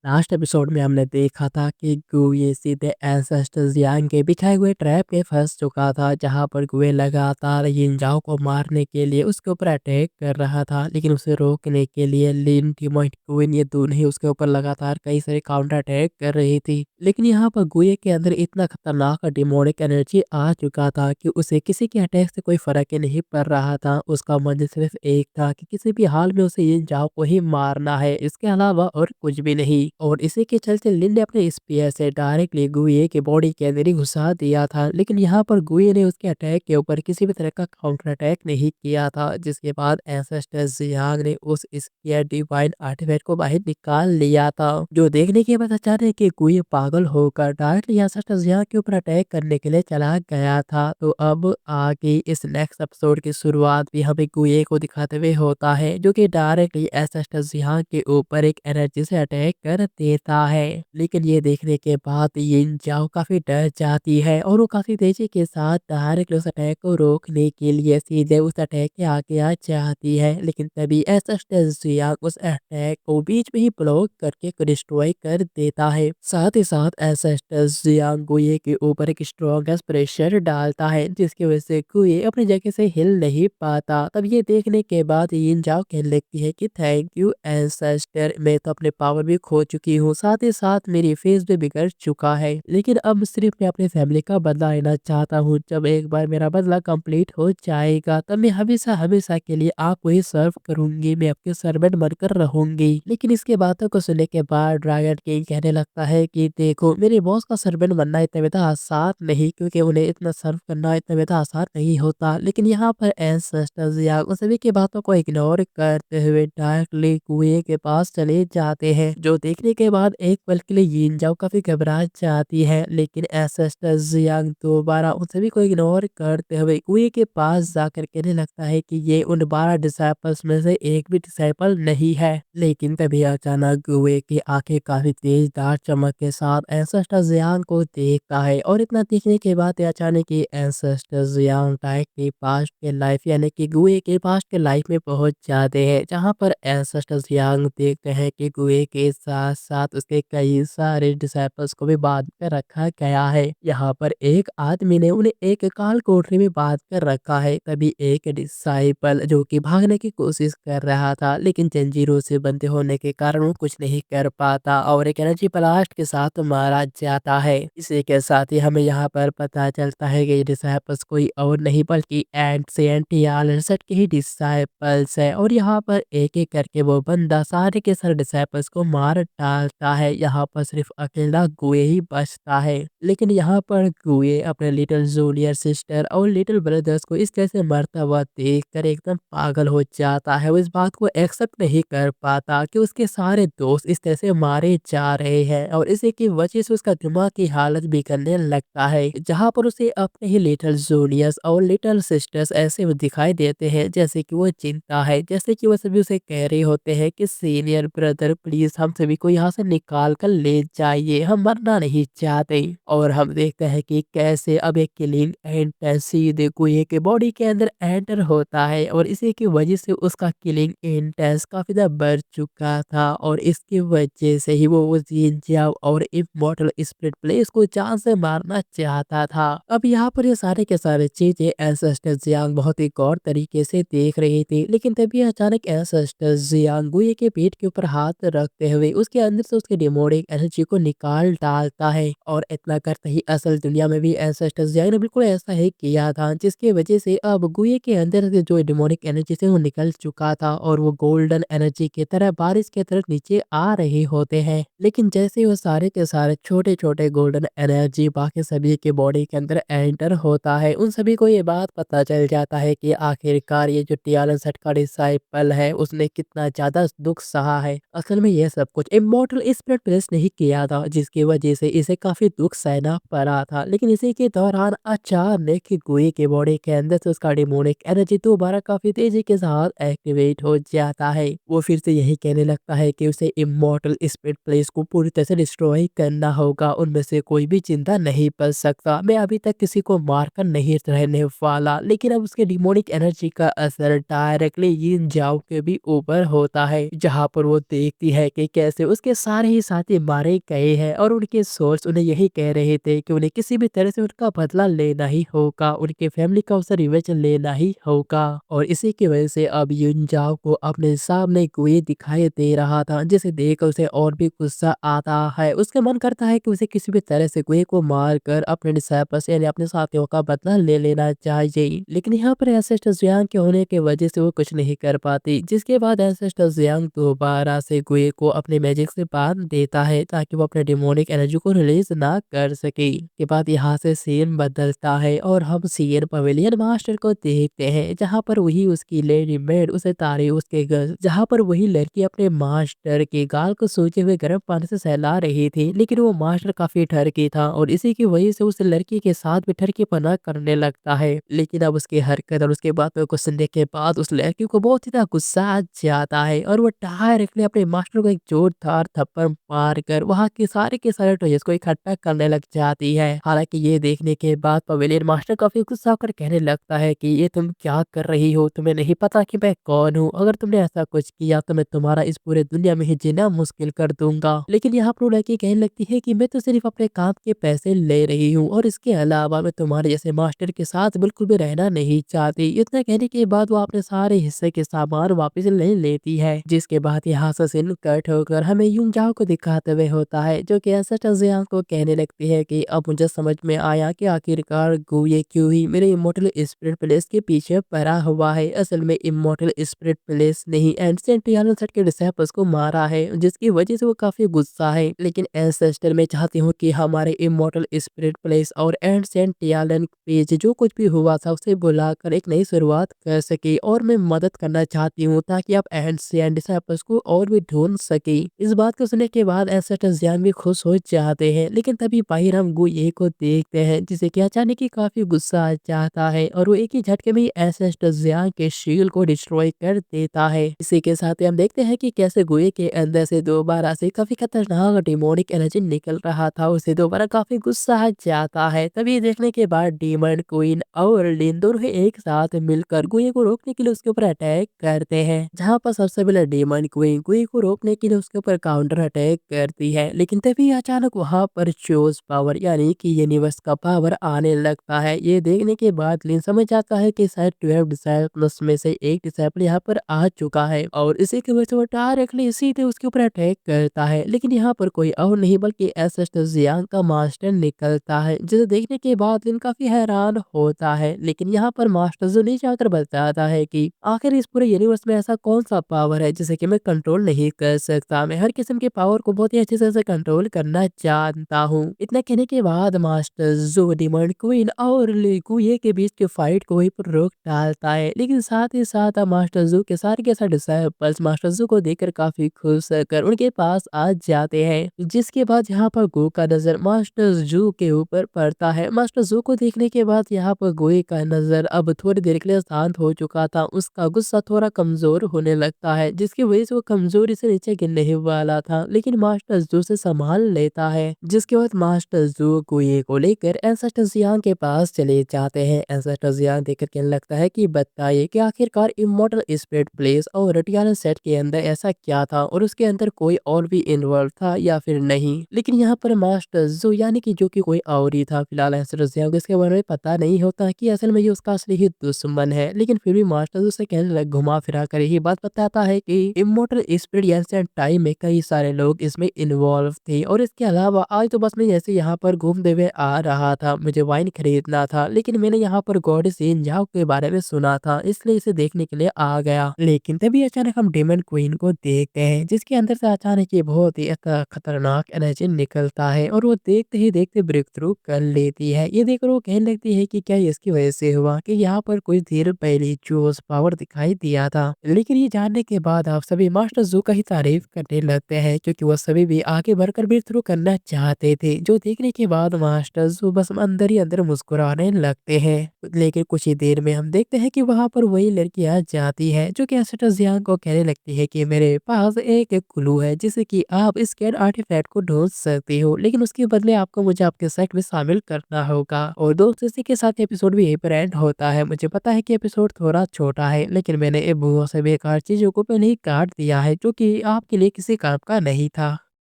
Last episode में हमने देखा था कि गुए सीधे एंसेस्टर्स यांग के बिछाए हुए ट्रैप में फंस चुका था, जहां पर गुए लगातार यिनजाओ को मारने के लिए उसके ऊपर अटैक कर रहा था। लेकिन उसे रोकने के लिए लिन टिमोट गुइन ये दोनों ही उसके ऊपर लगातार कई सारे काउंटर अटैक कर रही थी। लेकिन यहाँ पर गुए के अंदर इतना खतरनाक डिमोनिक एनर्जी आ चुका था कि उसे किसी के अटैक से कोई फर्क ही नहीं पड़ रहा था। उसका मन सिर्फ एक था कि किसी भी हाल में उसे यिनजाओ को ही मारना है, इसके अलावा और कुछ भी नहीं। और इसी के चलते लिन ने अपने स्पीयर से डायरेक्टली गुए की बॉडी के अंदर ही घुसा दिया था। लेकिन यहाँ पर गुए ने उसके अटैक के ऊपर किसी भी तरह का काउंटर अटैक नहीं किया था, जिसके बाद एंसेस्टर जियांग ने उस स्पीयर डिवाइन आर्टिफैक्ट को बाहर निकाल लिया था। जो देखने के बाद अचानक कि गुए पागल होकर डायरेक्टली एंसेस्टर जियांग के ऊपर अटैक करने के लिए चला गया था। तो अब आगे इस नेक्स्ट एपिसोड की शुरुआत भी हमें गुए को दिखाते हुए होता है, जो कि डायरेक्टली एंसेस्टर जियांग के ऊपर एक एनर्जी से अटैक कर देता है। लेकिन ये देखने के बाद यिन जाओ काफी डर जाती है और वो काफी तेजी के साथ डायरेक्ट उस अटैक को रोकने के लिए सीधे उस अटैक के आगे आ जाती है। लेकिन तभी एंसेस्टर जियांग उस अटैक को बीच में ही ब्लॉक करके डिस्ट्रॉय कर देता है। साथ ही साथ एंसेस्टर जियांग गुए के ऊपर एक स्ट्रॉन्गेस्ट प्रेशर डालता है, जिसकी वजह से गुए अपनी जगह से हिल नहीं पाता। तब ये देखने के बाद यिन जाओ कहने लगती है कि थैंक यू एंसेस्टर, मैं तो अपने पावर भी खो चुकी हूँ, साथ ही साथ मेरी फेस भी बिगड़ चुका है। लेकिन अब सिर्फ मैं अपनी फैमिली का बदला लेना चाहता हूँ। जब एक बार मेरा बदला कंप्लीट हो जाएगा तब मैं हमेशा हमेशा के लिए आपको ही सर्व करूंगी, मैं आपके सर्वेंट बनकर रहूंगी। लेकिन इसके बातों को सुनने के बाद ड्रैगन किंग कहने लगता है कि देखो, मेरे बॉस का सर्वेंट बनना इतना ज्यादा आसान नहीं, क्योंकि उन्हें इतना सर्व करना इतना ज्यादा आसान नहीं होता। लेकिन यहाँ पर एंसेस्टर्स या उन सभी की बातों को इग्नोर करते हुए डायरेक्टली कुएं के पास चले जाते हैं। जो देखने के बाद एक पल के लिए यिन जाओ काफी घबरा जाती है। लेकिन एंसेस्टर्स यांग दोबारा उन सभी को इग्नोर करते हुए कुएं के पास जाकर कहने लगता है कि ये उन 12 डिसाइपल्स में से एक भी डिसाइपल नहीं है। लेकिन तभी अचानक कुएं की आंखें काफी तेज दार चमक के साथ एंसेस्टर्स यांग को देखता है। और इतना देखने के बाद अचानक ही एंसेस्टर्स यांग टाइक के पास्ट के लाइफ यानी कि गुए के पास्ट के लाइफ में पहुंच जाते हैं, जहां पर एंसेस्टर्स यांग देखते हैं कि गुए के साथ साथ उसके कई सारे डिसाइपल्स को भी बांध कर रखा गया है। यहाँ पर एक आदमी ने उन्हें एक काल कोठरी में बांध कर रखा है। तभी एक डिसाइपल जो कि भागने की कोशिश कर रहा था, लेकिन जंजीरों से बंधे होने के कारण वो कुछ नहीं कर पाता और एक एनर्जी ब्लास्ट के साथ मारा जाता है। इसी के साथ ही हमें यहाँ पर पता चलता है कि डिसाइपल्स कोई और नहीं बल्कि एंशिएंट या अलर्सेट के ही डिसाइपल्स है। और यहाँ पर एक एक करके वो बंदा सारे के सारे डिसाइपल्स को मार डालता है। यहाँ पर सिर्फ अकेला गुए ही बचता है। लेकिन यहाँ पर गुए अपने लिटिल जूनियर सिस्टर और लिटिल ब्रदर्स को इस तरह से मरता हुआ देखकर एकदम पागल हो जाता है। वो इस बात को एक्सेप्ट नहीं कर पाता कि उसके सारे दोस्त इस तरह से मारे जा रहे हैं, और इसी की वजह से उसका दिमाग की हालत बिगड़ने लगता है। जहाँ पर उसे अपने ही लिटिल जूनियर्स और लिटिल सिस्टर्स ऐसे वो दिखाई देते हैं जैसे कि वो चिंता है, जैसे कि वो सभी उसे कह रहे होते हैं कि सीनियर ब्रदर प्लीज हम सभी को यहाँ से निकाल कर ले जाइए, हम मरना नहीं चाहते। और हम देखते हैं कि कैसे अब एक किलिंग एंड सीधे कुएं के बॉडी के अंदर एंटर होता है, और इसी की वजह से उसका किलिंग इंटेंस काफी ज्यादा बढ़ चुका था। और इसकी वजह से ही वो उस जिंजाओ और इमॉर्टल स्पिरिट प्लेस को जान से मारना चाहता था। अब यहाँ पर ये सारे के सारे चीजें एंसेस्टर जियांग बहुत ही गौर तरीके से देख रही थी। लेकिन तभी अचानक एंसेस्टर जियांग गुए के पेट के ऊपर हाथ रखते हुए उसके अंदर से उसके डिमोनिक एनर्जी को निकाल डालता है। और इतना करते ही असल दुनिया में भी एंसेस्टर जियांग ने बिल्कुल ऐसा ही किया था, जिसकी वजह से अब गुए के अंदर से जो डिमोनिक एनर्जी से वो निकल चुका था और वो गोल्डन एनर्जी की तरह बारिश की तरफ नीचे आ रहे होते हैं। लेकिन जैसे वो सारे के सारे छोटे छोटे गोल्डन एनर्जी बाकी सभी के बॉडी के अंदर एंटर होता है, उन सभी को ये बात पता चल जाता है कि आखिरकार ये जो टियालन सेट का डिसाइपल है उसने कितना ज्यादा दुख सहा है। असल में ये सब कुछ इमॉर्टल स्पिरिट प्लेस नहीं किया था, जिसकी वजह से इसे काफी दुख सहना पड़ा था। लेकिन इसी के दौरान अचानक गुए के बॉडी के अंदर से उसका डिमोनिक एनर्जी दोबारा काफी तेजी के साथ एक्टिवेट हो जाता है। वो फिर से यही कहने लगता है कि उसे इमॉर्टल स्पिरिट प्लेस को पूरी तरह से डिस्ट्रॉय करना होगा, उनमें से कोई भी जिंदा नहीं बच सकता। मैं अभी तक किसी को मारकर नहीं रहने वाला। लेकिन अब उसके डिमोनिक एनर्जी का असर डायरेक्टली यिन जाओ के भी ऊपर होता है, जहाँ पर वो देखती है कि कैसे उसके सारे ही साथी मारे गए हैं और उनके सोर्स उन्हें यही कह रहे थे कि उन्हें किसी भी तरह से उनका बदला लेना ही होगा, उनके फैमिली का उसे रिवेंज लेना ही होगा। और इसी की वजह से अब युन जाओ को अपने सामने कोई दिखाई दे रहा था, जिसे देख उसे और भी गुस्सा आता है। उसका मन करता है कि उसे किसी भी तरह से गुए को मार कर अपने डिसाइपल्स यानी अपने साथियों का बदला ले लेना चाहिए। लेकिन यहाँ पर एंसेस्टर जियांग के होने की वजह से वो कुछ नहीं कर पाती, जिसके बाद एंसेस्टर जियांग दोबारा से गुए को अपने मैजिक से बांध देता है ताकि वो अपने डिमोनिक एनर्जी को रिलीज ना कर सके। के बाद यहाँ से सीन बदलता है और हम सीएन पवेलियन मास्टर को देखते हैं, जहाँ पर वही उसकी लेडी मेड उसे तारे उसके घर, जहाँ पर वही लड़की अपने मास्टर के गाल को सूखे हुए गर्म पानी से सहला रही थी। लेकिन वो मास्टर काफी ठरकी था और इसी की वजह से उस लड़की के साथ भी ठरकीपना करने लगता है। लेकिन अब उसकी हरकत और उसके बातों को सुनने के बाद उस लड़की को बहुत ही ज्यादा गुस्सा आ जाता है और वो डायरेक्टली अपने मास्टर को एक जोरदार थप्पड़ मार कर वहाँ के सारे टॉयज को इकट्ठा करने लग जाती है। हालांकि ये देखने के बाद पवेलियन मास्टर काफी गुस्सा होकर कहने लगता है कि ये तुम क्या कर रही हो, तुम्हें नहीं पता कि मैं कौन हूँ? अगर तुमने ऐसा कुछ किया तो मैं तुम्हारा इस पूरे दुनिया में ही जीना मुश्किल कर दूंगा। लेकिन यहाँ पर वो लड़की कहने लगती है कि मैं तो सिर्फ अपने काम के पैसे ले रही हूँ और इसके अलावा मैं तुम्हारे जैसे मास्टर के साथ बिल्कुल भी रहना नहीं चाहती। इतना कहने के बाद वो अपने सारे हिस्से के सामान वापस ले लेती है, जिसके बाद यहाँ से सीन कट होकर हमें यूं जाओ को दिखाते हुए होता है, जो कि ऐसा जियांग को कहने लगती है कि अब मुझे समझ में आया कि आखिरकार गुए क्यों ही मेरे इमोर्टल स्पिरिट प्लेस के पीछे पड़ा हुआ है। असल में इमोर्टल स्पिरिट प्लेस नहीं, एंसेंट यानो सेट के डिसाइपल्स को मारा है, जिसकी वजह से वो काफी गुस्सा है। लेकिन एंसेस्टर मैं चाहती हूँ कि हमारे इमोर्टल स्पिरिट प्लेस और एंसेंट यालन पेज जो कुछ भी हुआ था उसे बुलाकर एक नई शुरुआत कर सके और मैं मदद करना चाहती हूँ ताकि आप एंसेंट डिसाइपल्स को और भी ढूंढ सके। इस बात को सुनने के बाद एंसेस्टर जियांग भी खुश हो जाते हैं। लेकिन तभी बाहिर हम गुए को देखते हैं, जिसे कि अचानक ही काफी गुस्सा आ जाता है और वो एक ही झटके में एंसेस्टर जियांग के शील्ड को डिस्ट्रॉय कर देता है। इसी के साथ ही हम देखते हैं कि कैसे गुए के अंदर से दोबारा से काफी खतरनाक डिमोनिक एनर्जी निकल रहा था, उसे दोबारा काफी गुस्सा आ जाता है। तभी देखने के बाद डीमन क्वीन और लिन दोनों ही एक साथ मिलकर गुए को रोकने के लिए उसके ऊपर अटैक करते हैं, जहाँ पर सबसे पहले डीमन क्वीन गुए को रोकने के लिए उसके ऊपर काउंटर अटैक करती है। लेकिन तभी अचानक वहां पर चोज पावर यानी कि यूनिवर्स का पावर आने लगता है। ये देखने के बाद लिन समझ जाता है कि शायद 12 डिसाइपल्स में से एक डिसाइपल यहाँ पर आ चुका है और इसी की वजह से वो डायरेक्टली सीधे उसके ऊपर अटैक करता है। लेकिन यहाँ पर कोई और नहीं बल्कि एंसेस्टर जियांग का मास्टर निकलता है, जिसे देखने के बाद लिन काफी हैरान होता है। लेकिन यहाँ पर मास्टर जो नीचे आकर बताता है कि आखिर इस पूरे यूनिवर्स में ऐसा कौन सा पावर है जिसे कि मैं कंट्रोल नहीं कर सकता। मैं हर किस्म के पावर को बहुत ही अच्छे से कंट्रोल करना जानता हूँ। इतना कहने के बाद मास्टर जो डिमंड क्वीन और लिगुए के बीच की फाइट को वहीं पर रोक डालता है। लेकिन साथ ही साथ मास्टर जू के सारे डिसाइपल्स मास्टर जू को देखकर काफी खुश होकर उनके पास आ जाते हैं, जिसके बाद यहाँ पर गो का नजर मास्टर जू के ऊपर पड़ता है। मास्टर जू को देखने के बाद यहाँ पर गोए का नजर अब थोड़ी देर के लिए शांत हो चुका था, उसका गुस्सा थोड़ा कमजोर होने लगता है, जिसकी वजह से वो कमजोरी से नीचे गिरने वाला था। लेकिन मास्टर जू से संभाल लेता है, जिसके बाद मास्टर जू गोए को लेकर एंसेस्टर जियांग के पास चले जाते हैं। एंसेस्टर जियांग देखकर कहने लगता है कि बताइए कि आखिरकार इमोर्टल स्पिरिट प्लेस और रटियाना सेट के अंदर ऐसा क्या था और उसके अंदर कोई और भी इन्वॉल्व था या फिर नहीं। लेकिन यहाँ पर मास्टर जू यानी कि जो कि कोई और ही था, फिलहाल एंसेस्टर जियांग को इसके बारे में पता नहीं होता कि असल में ये उसका असली ही दुश्मन है। लेकिन फिर भी मास्टर जू से कहने लग घुमा फिरा कर यही बात बताता है कि इमोर्टल स्पिरिट एंसेंट टाइम में कई सारे लोग इसमें इन्वॉल्व थे और इसके अलावा आज तो बस मैं जैसे यहाँ पर घूमते हुए आ रहा था, मुझे वाइन खरीदना था, लेकिन मैंने यहाँ पर गॉडेस इन जाओ के बारे में सुना था, इसलिए इसे देखने के लिए आ गया। लेकिन तभी अचानक हम डेमन क्वीन को देखते हैं, जिसके अंदर से अचानक ये बहुत ही खतरनाक एनर्जी निकलता है और वो देखते ही देखते ब्रेक थ्रू कर लेती है। ये देखकर वो कहने लगती है कि क्या इसकी वजह से हुआ कि यहाँ पर कुछ देर पहले जोश पावर दिखाई दिया था। लेकिन ये जानने के बाद आप सभी मास्टर जू का ही तारीफ करने लगते हैं, क्योंकि वो सभी भी आगे बढ़कर ब्रेक थ्रू करना चाहते थे, जो देखने के बाद मास्टर जू बस अंदर ही अंदर मुस्कुराने लगते हैं। लेकिन कुछ ही देर में हम देखते हैं कि वहां पर वही लड़की आ जाती है, जो कि एंसेस्टर जियांग को कहने लगती है कि मेरे पास एक क्लू है जिससे कि आप स्कैन आर्टिफैक्ट को ढूँढ सकती हो, लेकिन उसके बदले आपको मुझे आपके सेट में शामिल करना होगा। और दोस्तों इसी के साथ एपिसोड भी यहीं पर एंड होता है। मुझे पता है कि एपिसोड थोड़ा छोटा है, लेकिन मैंने बहुत से बेकार चीज़ों को पहले ही काट दिया है, जो कि आपके लिए किसी काम का नहीं था।